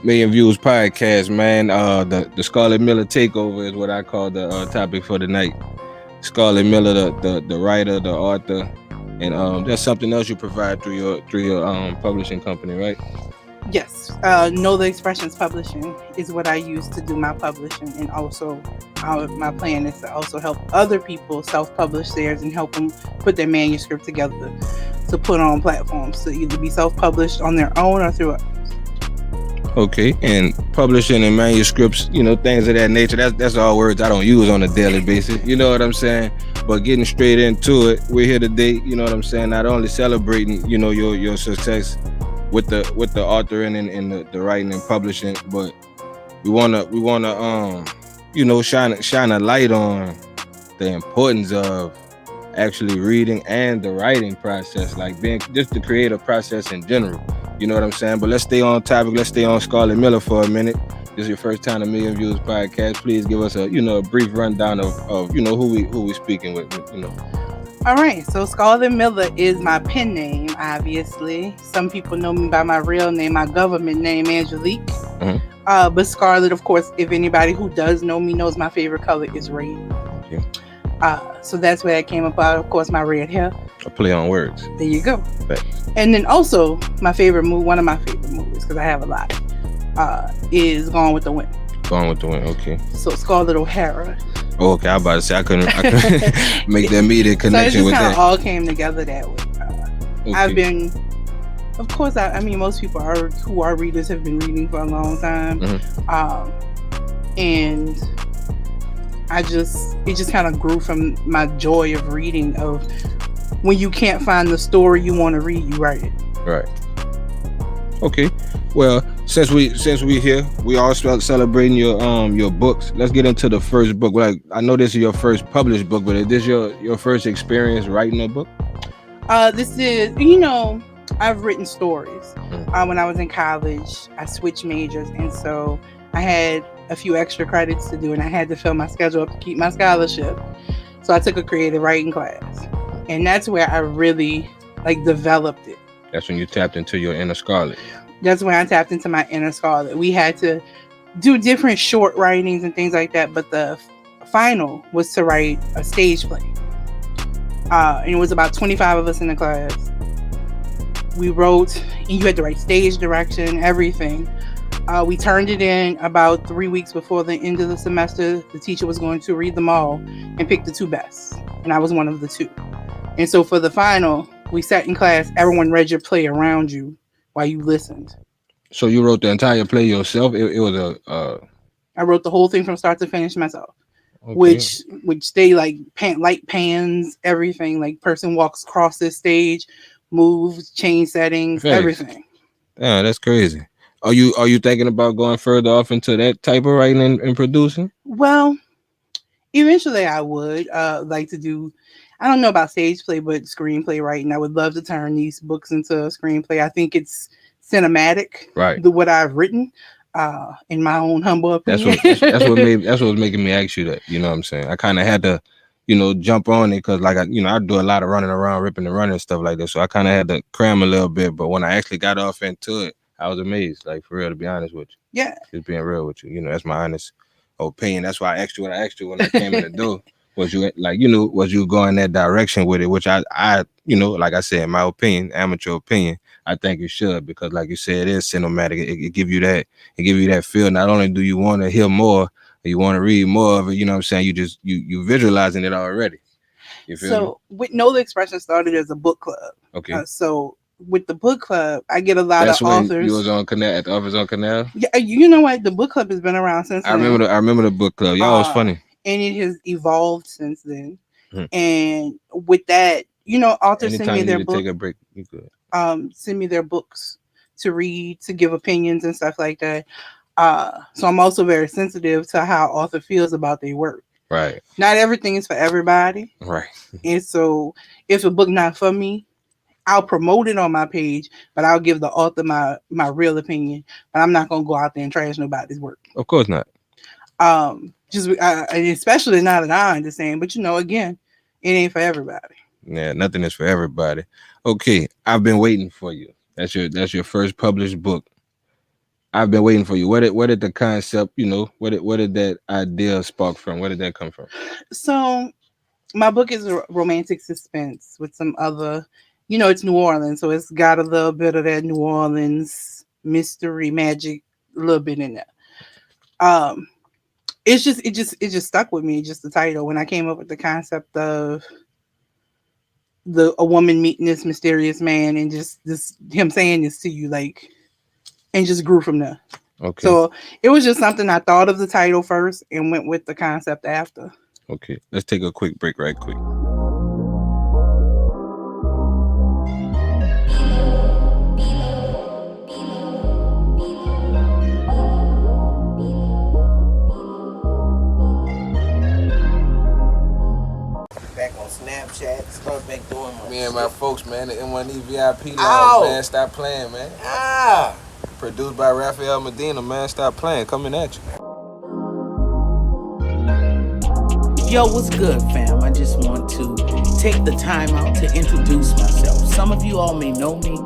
MillionViewzPodcast, man. The Scarlet Miller Takeover is what I call the topic for tonight. Scarlet Miller, the writer, the author, and that's something else you provide through your publishing company, right? Yes, Nola Expressions Publishing is what I use to do my publishing, and also my plan is to also help other people self-publish theirs and help them put their manuscript together to put on platforms to either be self-published on their own or through others. Okay, and publishing and manuscripts, things of that nature. That's all words I don't use on a daily basis. You know what I'm saying? But getting straight into it, we're here today. You know what I'm saying? Not only celebrating, your success with the authoring and the writing and publishing, but we wanna shine a light on the importance of actually reading and the writing process, like being just the creative process in general. You know what I'm saying? But let's stay on topic. Let's stay on Scarlet Miller for a minute. This is your first time on Million Views Podcast. Please give us a brief rundown of who we speaking with. All right, so Scarlet Miller is my pen name, obviously. Some people know me by my real name, my government name, Angelique. Mm-hmm. But Scarlet, of course, if anybody who does know me knows my favorite color is red. Okay. So that's where that came about. Of course, my red hair. A play on words. There you go. Right. And then also, my favorite movie, one of my favorite movies, because I have a lot, is Gone with the Wind. Gone with the Wind, okay. So Scarlett O'Hara. Oh, okay. I was about to say I couldn't make that immediate connection with that. So it just kind of all came together that way. Okay. I've been, of course, I mean, most people who are readers have been reading for a long time, and it just kind of grew from my joy of reading. Of when you can't find the story you want to read, you write it. Right. Okay. Well, since we here, we all celebrating your books. Let's get into the first book. Like, I know this is your first published book, but is this your first experience writing a book? This is, I've written stories. When I was in college, I switched majors, and so I had a few extra credits to do, and I had to fill my schedule up to keep my scholarship. So I took a creative writing class, and that's where I really developed it. That's when you tapped into your inner Scarlet. That's when I tapped into my inner Scarlet. We had to do different short writings and things like that, but the final was to write a stage play. And it was about 25 of us in the class. We wrote, and you had to write stage direction, everything. We turned it in about 3 weeks before the end of the semester. The teacher was going to read them all and pick the two best. And I was one of the two. And so for the final, we sat in class, everyone read your play around you while you listened. So you wrote the entire play yourself? It was I wrote the whole thing from start to finish myself. Okay. Which they light pans, everything. Like person walks across this stage, moves, change settings, everything. Yeah, that's crazy. Are you thinking about going further off into that type of writing and producing? Well, eventually I would like to do. I don't know about stage play, but screenplay writing. I would love to turn these books into a screenplay. I think it's cinematic, right? What I've written, in my own humble opinion. That's what was making me ask you that. You know what I'm saying? I kind of had to, jump on it because, I do a lot of running around, ripping and running and stuff like that. So I kind of had to cram a little bit. But when I actually got off into it, I was amazed. Like, for real, to be honest with you. Yeah. Just being real with you. That's my honest opinion. That's why I asked you what I asked you when I came in the door. Was you going that direction with it? Which I like I said, in my opinion, amateur opinion, I think you should, because like you said, it is cinematic. It give you that feel. Not only do you want to hear more, or you want to read more of it, you know what I'm saying? You visualizing it already. You feel me? With Nola Expression started as a book club. Okay. So with the book club, I get a lot of authors. That's when you was on Canal, at the office on Canal? Yeah, you know what? The book club has been around since then. I remember the book club. Y'all was funny. And it has evolved since then. And with that, authors send me their books. Take a break, you could. Send me their books to read, to give opinions and stuff like that. So I'm also very sensitive to how author feels about their work. Right. Not everything is for everybody. Right. And so if a book not for me, I'll promote it on my page, but I'll give the author my real opinion. But I'm not gonna go out there and trash nobody's work. Of course not. Especially now that I understand, but again, it ain't for everybody. Yeah, nothing is for everybody. Okay, I've been waiting for you. That's your first published book. I've been waiting for you. Where did the concept, where did that idea spark from? Where did that come from? So my book is a romantic suspense with some other, it's New Orleans, so it's got a little bit of that New Orleans mystery magic, a little bit in there. Um, it just stuck with me, just the title. When I came up with the concept of a woman meeting this mysterious man, and just this him saying this to you, like, and just grew from there. Okay. So it was just something I thought of the title first and went with the concept after. Okay. Let's take a quick break right quick. Back on Snapchat, start back doing my Me and shit. my folks, man, the M1E VIP Ow! lounge, man. Stop playing, man. Ah! Produced by Rafael Medina, man. Stop playing. Coming at you. Yo, what's good, fam? I just want to take the time out to introduce myself. Some of you all may know me,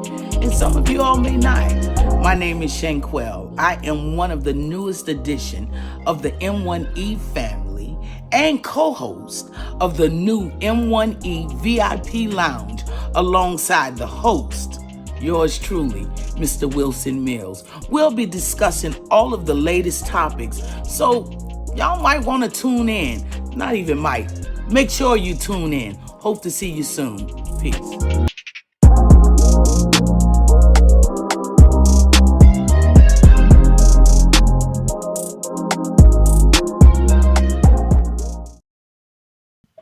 and some of you all may not. My name is Shanquell. I am one of the newest addition of the M1E family and co-host of the new M1E VIP Lounge alongside the host, yours truly, Mr. WilsonMillz. We'll be discussing all of the latest topics, so y'all might want to tune in. Not even might. Make sure you tune in. Hope to see you soon. Peace.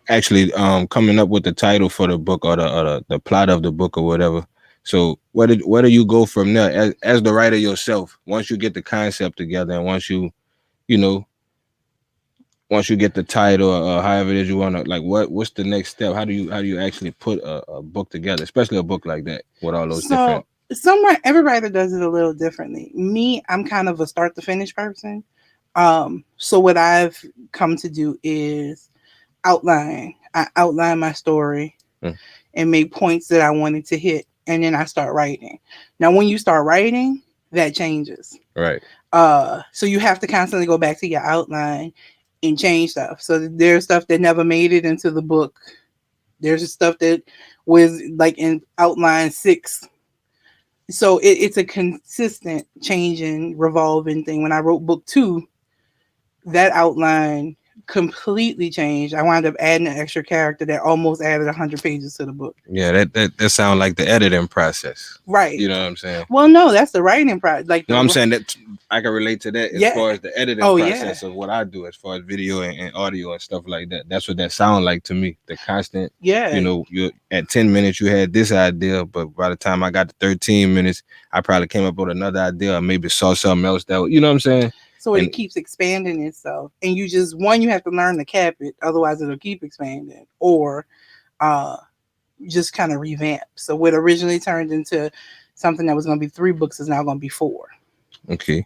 Actually, coming up with the title for the book, or the plot of the book or whatever. So where do you go from there as the writer yourself? Once you get the concept together, and you know once you get the title, or however it is you want to, like, what's the next step? How do you actually put a book together, especially a book like that with all those different. So every writer does it a little differently. Me, I'm kind of a start to finish person. So what I've come to do is outline. I outline my story and make points that I wanted to hit, and then I start writing. Now, when you start writing, that changes. Right. So you have to constantly go back to your outline and change stuff. So there's stuff that never made it into the book. There's stuff that was like in outline 6. So it's a consistent changing, revolving thing. When I wrote book 2, that outline completely changed. I wound up adding an extra character that almost added 100 pages to the book. Yeah, that sounds like the editing process. Right. You know what I'm saying? Well, no, that's the writing process. No, I'm saying that I can relate to that as far as the editing process of what I do, as far as video and audio and stuff like that. That's what that sound like to me. The constant, you're at 10 minutes, you had this idea, but by the time I got to 13 minutes, I probably came up with another idea, or maybe saw something else that, you know what I'm saying? So it keeps expanding itself, and you have to learn to cap it, otherwise it'll keep expanding, or just kind of revamp. So what originally turned into something that was going to be 3 books is now going to be 4. Okay.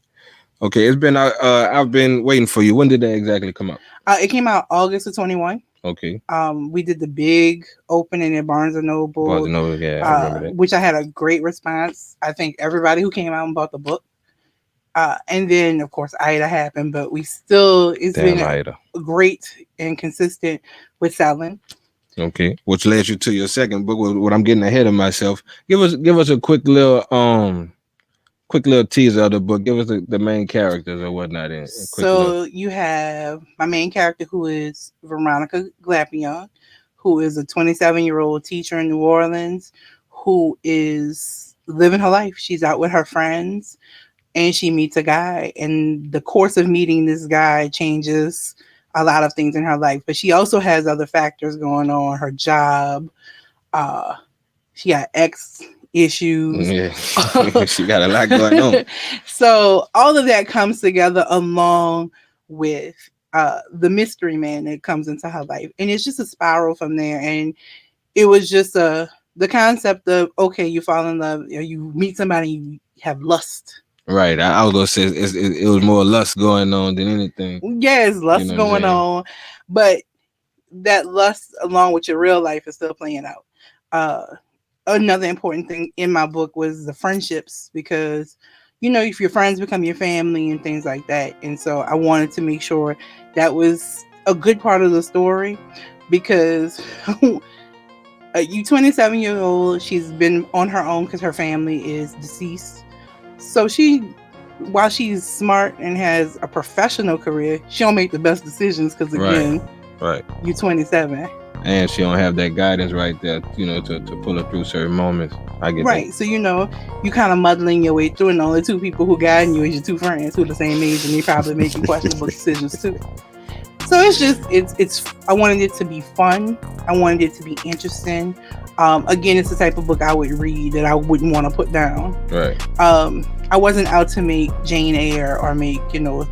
It's been I've been waiting for you. When did that exactly come out? It came out August of 21. Okay. We did the big opening at Barnes & Noble. Yeah, I remember that. Which I had a great response. I think everybody who came out and bought the book. And then, of course, Ida happened, but it's been great and consistent with selling. Okay, which led you to your second book. What I'm getting ahead of myself. Give us a quick little teaser of the book. Give us the main characters or whatnot. You have my main character, who is Veronica Glapion, who is a 27-year-old teacher in New Orleans, who is living her life. She's out with her friends, and she meets a guy, and the course of meeting this guy changes a lot of things in her life. But she also has other factors going on. Her job, she got ex issues. Yeah. She got a lot going on. So all of that comes together along with the mystery man that comes into her life, and it's just a spiral from there. And it was just the concept of, okay, you fall in love, or you meet somebody, you have lust. Right. I was gonna say it was more lust going on than anything. Yes, lust going on, but that lust, along with your real life, is still playing out. Another important thing in my book was the friendships, because if your friends become your family and things like that. And so I wanted to make sure that was a good part of the story, because you 27-year-old, she's been on her own because her family is deceased. So while she's smart and has a professional career, she don't make the best decisions because, again, right, you're 27. And she don't have that guidance right there, to pull her through certain moments. I get right. that. So, you kind of muddling your way through, and the only two people who guiding you is your two friends who are the same age, and they probably making questionable decisions too. So it's I wanted it to be fun. I wanted it to be interesting. Again, it's the type of book I would read that I wouldn't want to put down. Right. I wasn't out to make Jane Eyre or make,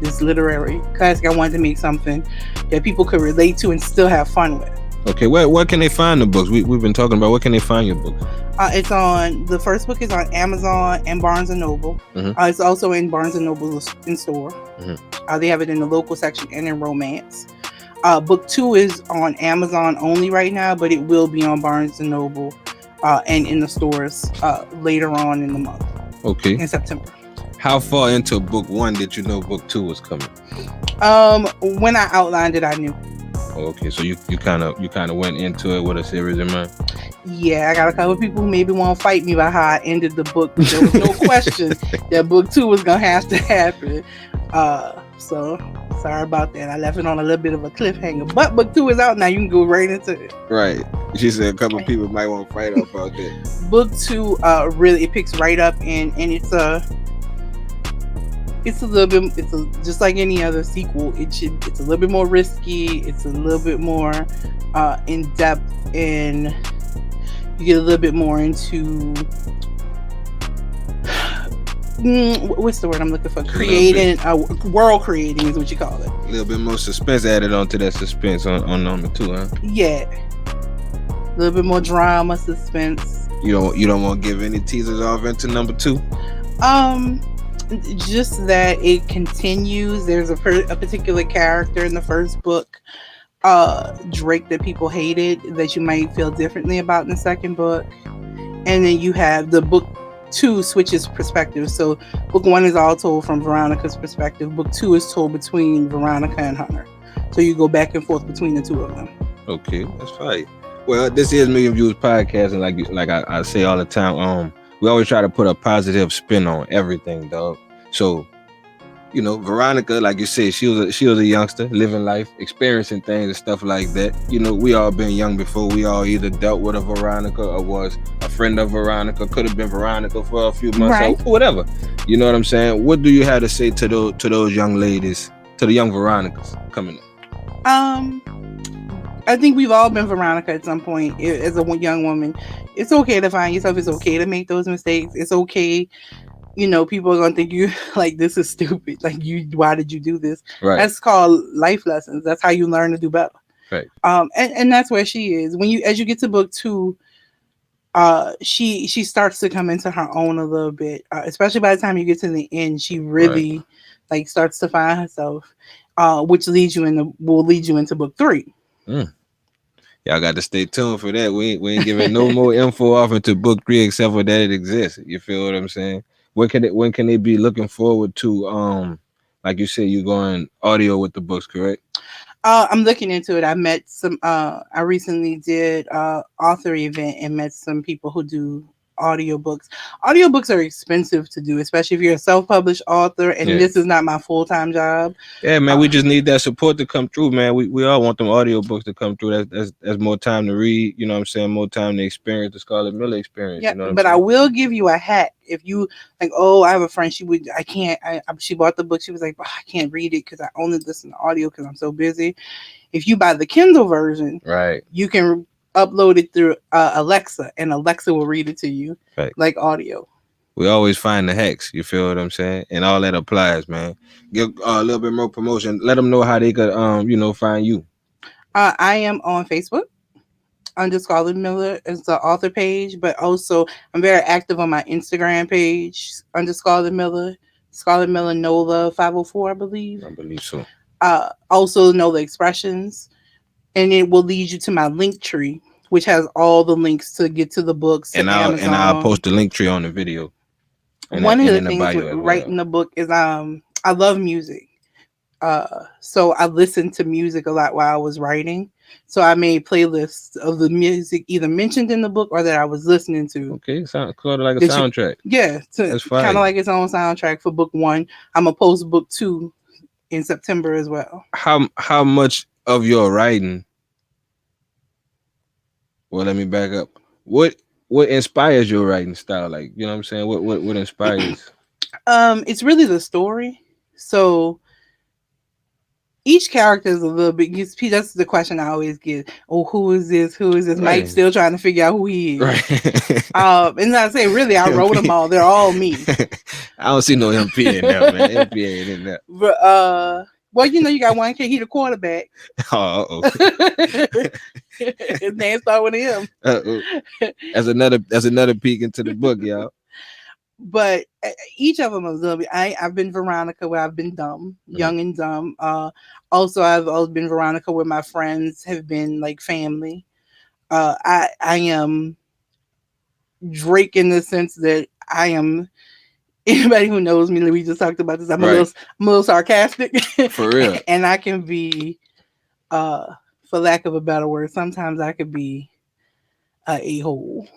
this literary classic. I wanted to make something that people could relate to and still have fun with. Okay, where can they find the books? We've been talking about where can they find your books? The first book is on Amazon and Barnes & Noble. Mm-hmm. It's also in Barnes & Noble in store. Mm-hmm. They have it in the local section and in romance. Book 2 is on Amazon only right now, but it will be on Barnes & Noble and in the stores later on in the month. Okay. In September. How far into book 1 did you know book 2 was coming? When I outlined it, I knew. Okay, so you kind of went into it with a series in mind. Yeah, I got a couple of people who maybe want to fight me about how I ended the book. But there was no question that book 2 was gonna have to happen. So sorry about that. I left it on a little bit of a cliffhanger. But book 2 is out now. You can go right into it. Right. She said a couple of people might want to fight up about that. Book 2 really, it picks right up and it's a little bit, just like any other sequel. It's a little bit more risky. It's a little bit more in depth, and you get a little bit more into what's the word I'm looking for? Creating, world creating is what you call it. A little bit more suspense added onto that suspense on number 2, huh? Yeah, a little bit more drama, suspense. You don't want to give any teasers off into number 2? Just that it continues. There's a particular character in the first book, Drake, that people hated, that you might feel differently about in the second book. And then you have the book 2 switches perspectives. So book 1 is all told from Veronica's perspective. Book 2 is told between Veronica and Hunter. So you go back and forth between the two of them. Okay, that's fine. Well, this is Million Views Podcast, and like I say all the time, we always try to put a positive spin on everything, dog. So, Veronica, like you said, she was a youngster, living life, experiencing things and stuff like that. We all been young before. We all either dealt with a Veronica or was a friend of Veronica. Could have been Veronica for a few months, right, or whatever. You know what I'm saying? What do you have to say to those young ladies, to the young Veronicas coming up? I think we've all been Veronica at some point as a young woman. It's okay to find yourself. It's okay to make those mistakes. It's okay. People are gonna think you like, this is stupid. Like, why did you do this? Right. That's called life lessons. That's how you learn to do better. Right. And that's where she is. As you get to book 2, she starts to come into her own a little bit. Especially by the time you get to the end, she really starts to find herself, which will lead you into book 3. Y'all got to stay tuned for that. We ain't giving no more info off into book 3 except for that it exists. You feel what I'm saying? When can they be looking forward to like you said, you're going audio with the books, correct? I'm looking into it. I met some I recently did author event and met some people who do audiobooks. Audiobooks are expensive to do, especially if you're a self-published author, and this is not my full-time job. Yeah, man, we just need that support to come through, man. We all want them audiobooks to come through. That's more time to read, you know what I'm saying, more time to experience the Scarlet Miller experience. Yeah, you know what but I'm saying? I will give you a hack. If you like, I have a friend, she bought the book, she was like, I can't read it because I only listen to audio because I'm so busy. If you buy the Kindle version, right, you can upload it through Alexa, and Alexa will read it to you, right, like audio. We always find the hacks, you feel what I'm saying? And all that applies, man. Give a little bit more promotion. Let them know how they could find you. I am on Facebook under Scarlet Miller as the author page, but also I'm very active on my Instagram page under Scarlet Miller Nola 504, I believe. I believe so. Also Nola Expressions. And it will lead you to my link tree, which has all the links to get to the books. And I'll post the link tree on the video. one of and the in the things with bio as writing well. the book is I love music. So I listened to music a lot while I was writing. So I made playlists of the music either mentioned in the book or that I was listening to. Okay, sound sort of like a That you, soundtrack. yeah, to That's kind of fire. like its own soundtrack for book one. I'm gonna post book two in September as well. How much of your writing? Well, let me back up. What what inspires your writing style? Like, you know what I'm saying? What inspires? It's really the story. So each character is a little bit. That's the question I always get. Oh, who is this? Who is this? Mike's Right. still trying to figure out who he is. Right. And I say, really, I wrote them MP. all. They're all me. I don't see no MP in there, man. MP ain't in there. But well, you got one kid. He the quarterback. Oh, His name start with him. uh-oh. That's another peek into the book, y'all. But each of them is a little bit. I've been Veronica where I've been dumb, young and dumb. Also I've always been Veronica where my friends have been like family. I am Drake in the sense that I am. Anybody who knows me, we just talked about this. I'm Right. a little sarcastic, For real. and I can be, for lack of a better word, sometimes I could be a hole,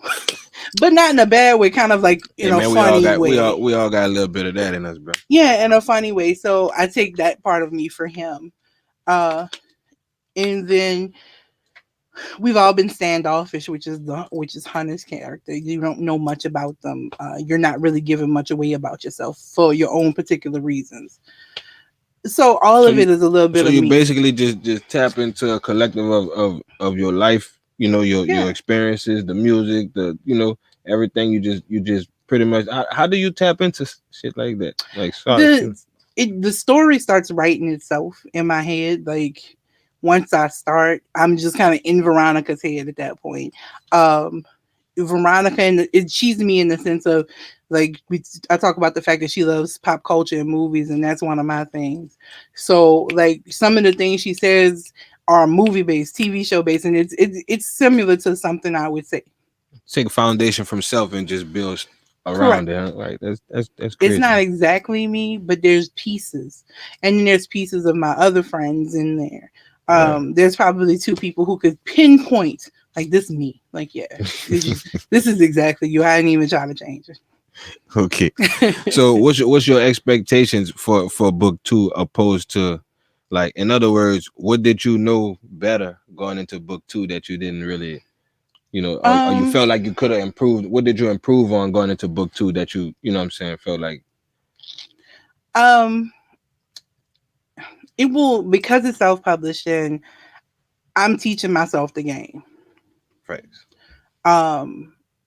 but not in a bad way. Kind of like in a Man, funny way. we all got a little bit of that in us, bro. Yeah, in a funny way. So I take that part of me for him, and then we've all been standoffish, which is Hunter's character. You don't know much about them. You're not really giving much away about yourself for your own particular reasons. So all of it is a little bit So of you me. basically just tap into a collective of your life, your experiences, the music, everything. You just pretty much. How do you tap into shit like that? Like, sorry, The story starts writing itself in my head. Like once I start, I'm just kind of in Veronica's head at that point. Veronica, and she's me in the sense of like I talk about the fact that she loves pop culture and movies, and that's one of my things. So like some of the things she says are movie based, TV show based, and it's similar to something I would say. take a foundation from self and just build around Correct. it. Huh? Like that's crazy. It's not exactly me, but there's pieces, and then there's pieces of my other friends in there. There's probably two people who could pinpoint like this me. Like, yeah, this is exactly you. I didn't even try to change it. Okay. So what's your expectations for book two opposed to, like, in other words, what did you know better going into book two that you didn't really, or you felt like you could have improved? What did you improve on going into book two that you know what I'm saying, felt like? It will, because it's self-published, and I'm teaching myself the game. Right.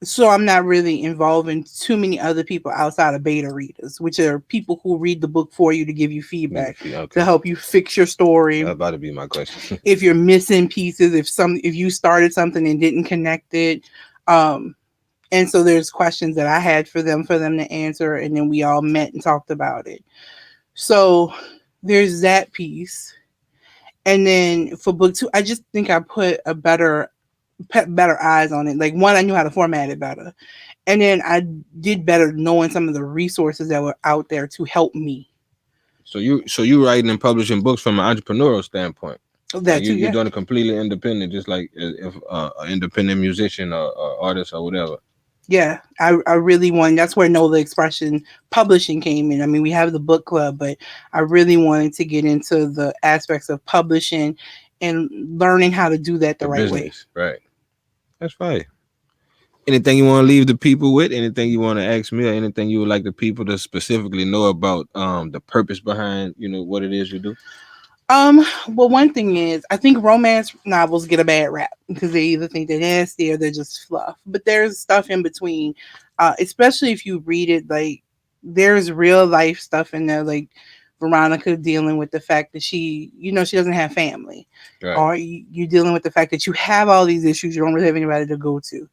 So I'm not really involving too many other people outside of beta readers, which are people who read the book for you to give you feedback, to help you fix your story. That's about to be my question. If you're missing pieces, if you started something and didn't connect it, and so there's questions that I had for them to answer, and then we all met and talked about it. So there's that piece. And then for book two, I just think I put a better eyes on it. Like one, I knew how to format it better. And then I did better knowing some of the resources that were out there to help me. So you writing and publishing books from an entrepreneurial standpoint. That too, you're doing it completely independent, just like if an independent musician or artist or whatever. Yeah, I really want. That's where Nola Expression Publishing came in. I mean, we have the book club, but I really wanted to get into the aspects of publishing and learning how to do that the right business way. Right. That's right. Anything you want to leave the people with? Anything you want to ask me, or anything you would like the people to specifically know about the purpose behind what it is you do? Well, one thing is, I think romance novels get a bad rap because they either think they're nasty or they're just fluff. But there's stuff in between, especially if you read it. Like, there's real life stuff in there, like Veronica dealing with the fact that she doesn't have family, right. Or you're dealing with the fact that you have all these issues, you don't really have anybody to go to,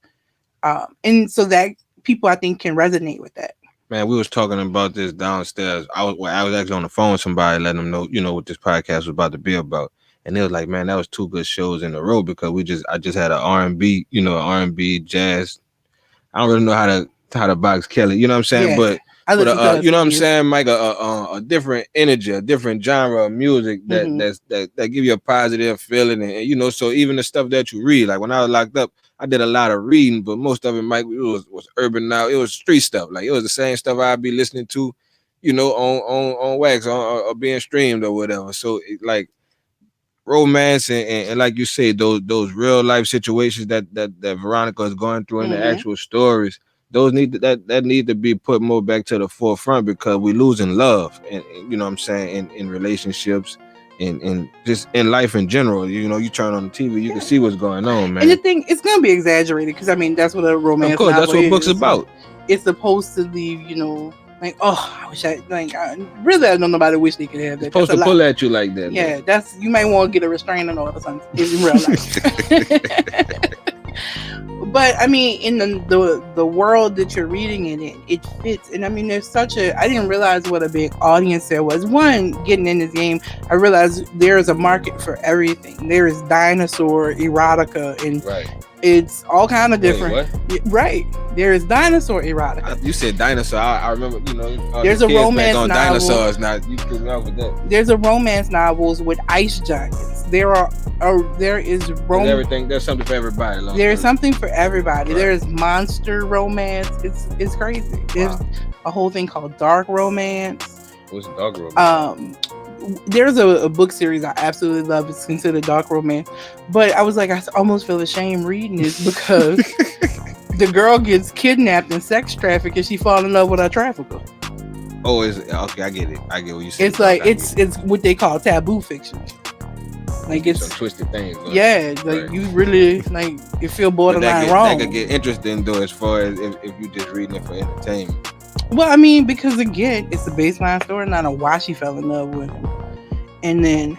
and so that people, I think, can resonate with that. Man, we was talking about this downstairs. I was actually on the phone with somebody, letting them know, what this podcast was about to be about. And they was like, man, that was two good shows in a row because I just had an R&B, R&B jazz. I don't really know how to box Kelly, you know what I'm saying? Yeah. But I But listened to her you know what I'm years. saying, Mike? A different energy, a different genre of music that give you a positive feeling, and you know. So even the stuff that you read, like when I was locked up, I did a lot of reading, but most of it, Mike, it was urban. Now it was street stuff. Like it was the same stuff I'd be listening to, you know, on wax or being streamed or whatever. So like romance and like you say, those real life situations that Veronica is going through in the actual stories. Those that need to be put more back to the forefront because we losing love and you know what I'm saying in relationships and just in life in general. You know, you turn on the TV, you can see what's going on, man. And the thing, it's gonna be exaggerated because I mean that's what a romance. Of course, novel that's what is. books about. It's supposed to leave, you know, like, oh, I wish I really I know nobody wish they could have that. It's supposed to pull at you like that. Yeah, man. that's you might want to get a restraining order or something in real life. But I mean, in the world that you're reading it fits. And I mean, there's such a I didn't realize what a big audience there was. One, getting in this game, I realized there is a market for everything. There is dinosaur erotica and it's all kind of different. Wait, right. There is dinosaur erotica. You said dinosaur. I remember, you know, there's a romance on novel. Dinosaurs. Now you threw me off with that. There's a romance novels with ice giants. There is romance. Everything. There's something for everybody. There's something for everybody. Right. There's monster romance. It's crazy. There's a whole thing called dark romance. What's dark romance? There's a book series I absolutely love. It's considered dark romance, but I was like, I almost feel ashamed reading this because the girl gets kidnapped and sex trafficked and she falls in love with her trafficker. Oh, okay. I get it. I get what you said. It's like it's what they call taboo fiction. Like it's some twisted things. Yeah, like you really like you feel borderline wrong. That could get interesting though, as far as if you just reading it for entertainment. Well, I mean, because again, it's a baseline story, not a why she fell in love with him, and then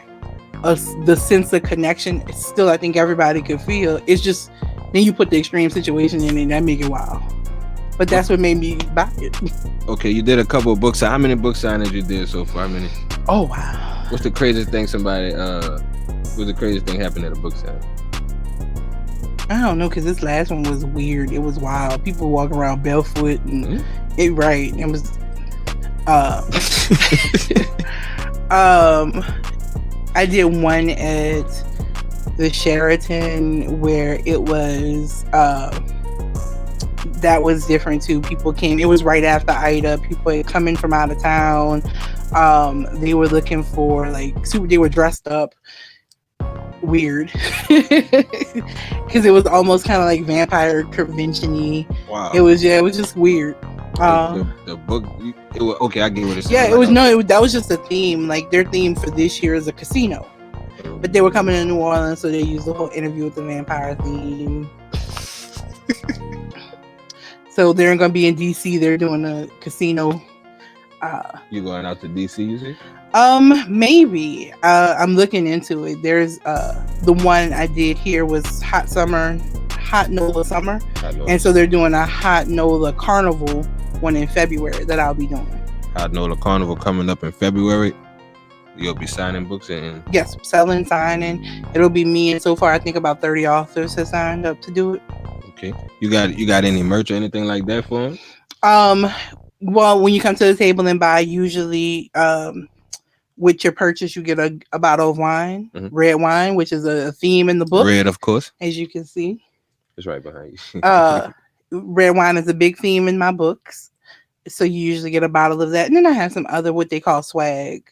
the sense of connection. It's still, I think everybody could feel. It's just then you put the extreme situation in, and that make it wild. But that's what made me buy it. Okay, you did a couple of books. How many book signings you did so far? How many? Oh wow! What's the craziest thing What's the craziest thing happened at a book signing? I don't know, because this last one was weird. It was wild. People walking around barefoot and it was I did one at the Sheraton where it was that was different too. People came, it was right after Ida. People had come in from out of town. They were looking for they were dressed up weird because it was almost kind of like vampire convention-y. Wow. It was just weird. The book, okay, I get what it's saying. Yeah, that was just a theme. Like their theme for this year is a casino, but they were coming to New Orleans, so they used the whole interview with the vampire theme. So they're gonna be in DC. They're doing a casino. You going out to DC, you see? Maybe. I'm looking into it. There's the one I did here was Hot Nola Summer. And so they're doing a Hot Nola Carnival one in February that I'll be doing. Hot Nola Carnival coming up in February. You'll be signing books and yes, signing. It'll be me, and so far I think about 30 authors have signed up to do it. Okay. You got any merch or anything like that for them? Well, when you come to the table and buy, usually with your purchase, you get a bottle of wine, red wine, which is a theme in the book. Red, of course. As you can see. It's right behind you. Red wine is a big theme in my books. So you usually get a bottle of that. And then I have some other what they call swag.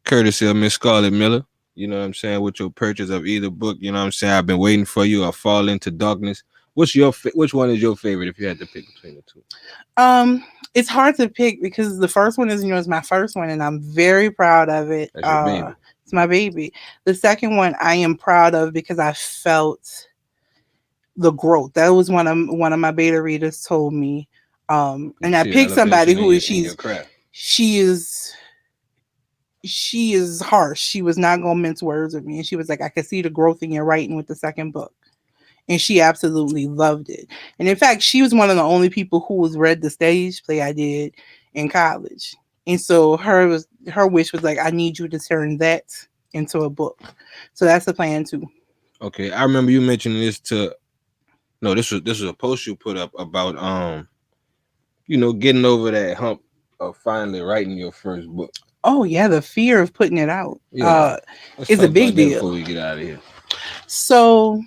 Courtesy of Miss Scarlet Miller. You know what I'm saying? With your purchase of either book, you know what I'm saying? I've been waiting for you or Fall Into Darkness. Which one is your favorite if you had to pick between the two? It's hard to pick because the first one is, it's my first one and I'm very proud of it. That's your baby. It's my baby. The second one I am proud of because I felt the growth. That was one of my beta readers told me. And I picked somebody who she is harsh. She was not gonna mince words with me. And she was like, I could see the growth in your writing with the second book. And she absolutely loved it. And in fact, she was one of the only people who was read the stage play I did in college. And so her wish was like, I need you to turn that into a book. So that's the plan too. Okay. I remember you mentioning this this was a post you put up about getting over that hump of finally writing your first book? Oh yeah, the fear of putting it out Yeah. Let's is talk a big about that deal. before we get out of here. So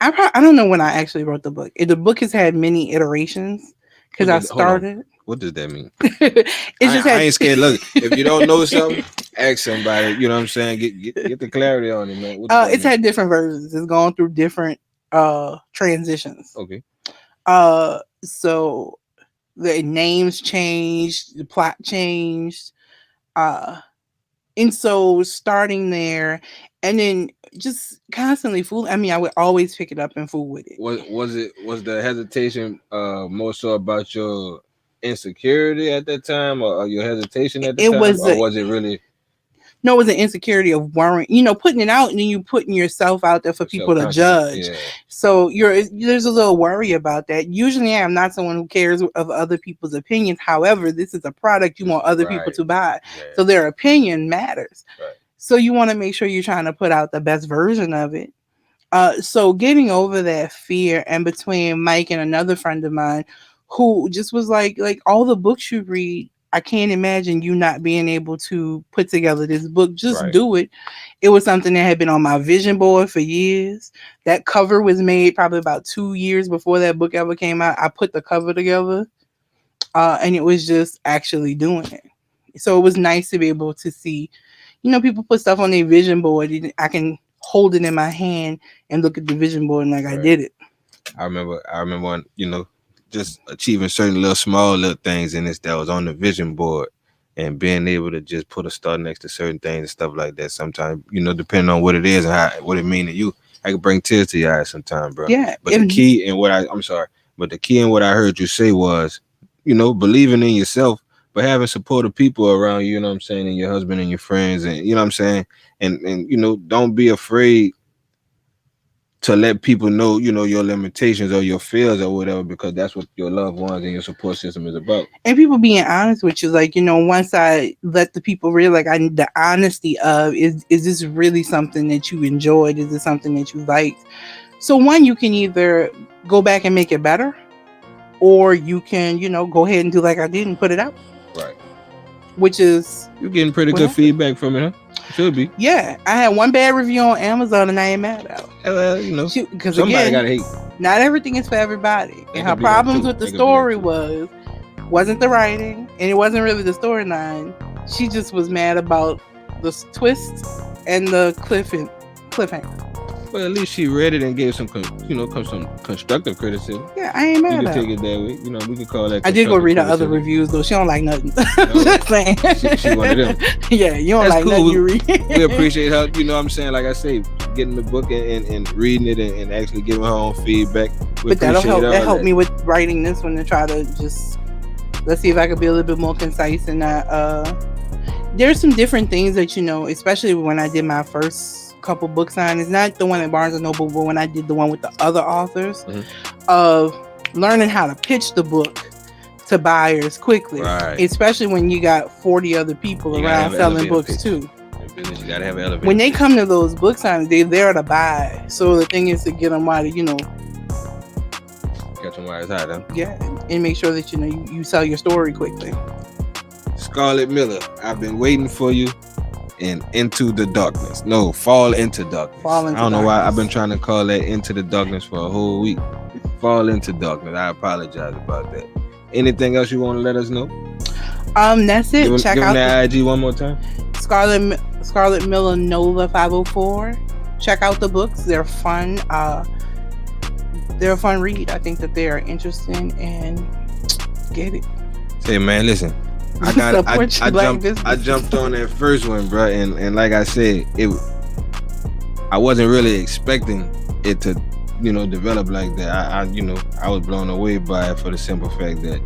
I don't know when I actually wrote the book. The book has had many iterations because I started. What does that mean? I ain't scared. Look, if you don't know something, ask somebody. You know what I'm saying? Get the clarity on it, man. It's had different versions. It's gone through different transitions. Okay. So the names changed, the plot changed, and so starting there, and then just constantly fool. I mean, I would always pick it up and fool with it. Was the hesitation more so about your insecurity at that time, or your hesitation at the time, or was it really? No, it was an insecurity of worrying, putting it out and then you putting yourself out there for people to judge. Yeah. So there's a little worry about that. Usually I'm not someone who cares of other people's opinions. However, this is a product you want other people to buy. Yeah. So their opinion matters. Right. So you want to make sure you're trying to put out the best version of it. So getting over that fear, and between Mike and another friend of mine who just was like all the books you read, I can't imagine you not being able to put together this book. Just do it. It was something that had been on my vision board for years. That cover was made probably about 2 years before that book ever came out. I put the cover together, and it was just actually doing it. So it was nice to be able to see, people put stuff on their vision board. I can hold it in my hand and look at the vision board and I did it. I remember when, just achieving certain small little things in this that was on the vision board, and being able to just put a star next to certain things and stuff like that. Sometimes, depending on what it is and what it means to you, I can bring tears to your eyes sometimes, bro. Yeah. But the key in what I heard you say was, believing in yourself, but having supportive people around you, and your husband and your friends, and and don't be afraid to let people know, your limitations or your fears or whatever, because that's what your loved ones and your support system is about. And people being honest with you, once I let the people realize, the honesty of, is this really something that you enjoyed? Is this something that you liked? So one, you can either go back and make it better, or you can, go ahead and do like I did and put it out. Right. Which is... You're getting pretty good feedback from it, huh? Should be. Yeah, I had one bad review on Amazon and I ain't mad at it. Well, because somebody gotta hate. Not everything is for everybody. And her problems with the story wasn't the writing, and it wasn't really the storyline. She just was mad about the twist and the cliffhanger. Well, at least she read it and gave some constructive criticism. Yeah, I ain't mad at her. You can take it that way. We can call that. I did go read her other reviews though. She don't like nothing. Just saying. She one of them. Yeah, you don't like nothing you read. We appreciate her. You know what I'm saying? Like I say, getting the book and reading it and actually giving her own feedback. But that'll help. That helped me with writing this one, to try to just, let's see if I could be a little bit more concise in that. There's some different things that, especially when I did my first couple book signings, not the one at Barnes & Noble, but when I did the one with the other authors, of learning how to pitch the book to buyers quickly, especially when you got 40 other people around selling books too. You gotta have elevators. When they come to those book signings, they're there to buy. So the thing is to get them while catch them while it's hot, huh? Yeah, and make sure that you sell your story quickly. Scarlet Miller, I've been waiting for you. And Into the Darkness. No, Fall Into Darkness. I don't know why I've been trying to call that Into the Darkness for a whole week. Fall Into Darkness. I apologize about that. Anything else you want to let us know? That's it. Check out the IG one more time. Scarlet Miller Nola 504. Check out the books. They're fun. They're a fun read. I think that they are interesting, and get it. Say, man, listen. I jumped on that first one, bro, and like I said, I wasn't really expecting it to, develop like that. I was blown away by it for the simple fact that,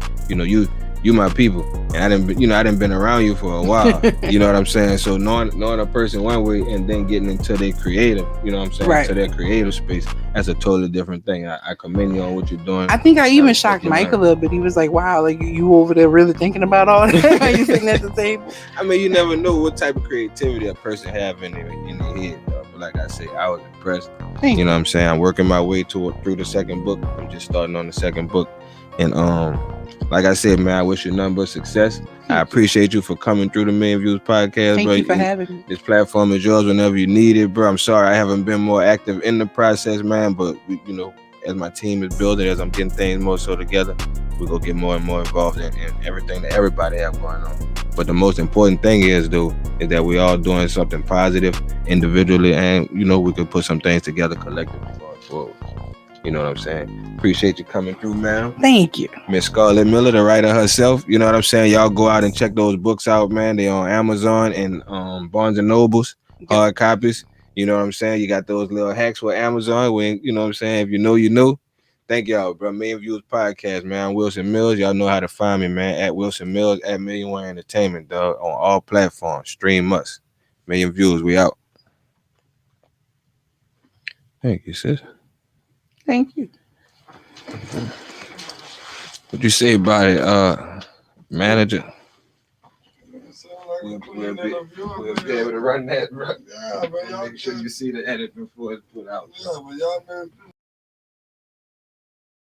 you my people, and I didn't been around you for a while. You know what I'm saying? So knowing a person one way and then getting into their creative, into their creative space, that's a totally different thing. I commend you on what you're doing. I think I even shocked Mike a little bit. He was like, "Wow, like you over there really thinking about all that? You sitting at the table." I mean, you never know what type of creativity a person have in their head. But like I say, I was impressed. You know what I'm saying? I'm working my way through the second book. I'm just starting on the second book. And like I said, man, I wish you nothing but success. I appreciate you for coming through the Million Views podcast, Thank bro. you for having me. This platform is yours whenever you need it, bro. I'm sorry I haven't been more active in the process, man, but we, as my team is building, as I'm getting things more so together, we're gonna get more and more involved in everything that everybody have going on. But the most important thing is that we all doing something positive individually, and we could put some things together collectively going forward. You know what I'm saying? Appreciate you coming through, man. Thank you. Miss Scarlet Miller, the writer herself. You know what I'm saying? Y'all go out and check those books out, man. They on Amazon and Barnes and Nobles, hard copies. You know what I'm saying? You got those little hacks with Amazon. When you know what I'm saying? If you know, you know. Thank y'all, bro. MillionViewzPodcast, man. I'm WilsonMillz. Y'all know how to find me, man. At WilsonMillz, at Million One Entertainment, dog. On all platforms. Stream us. Million Views, we out. Thank you, sis. Thank you. What you say about it, manager? We'll be able to run that, bro. Yeah, but y'all make sure you see the edit before it's put out. Yeah, but y'all been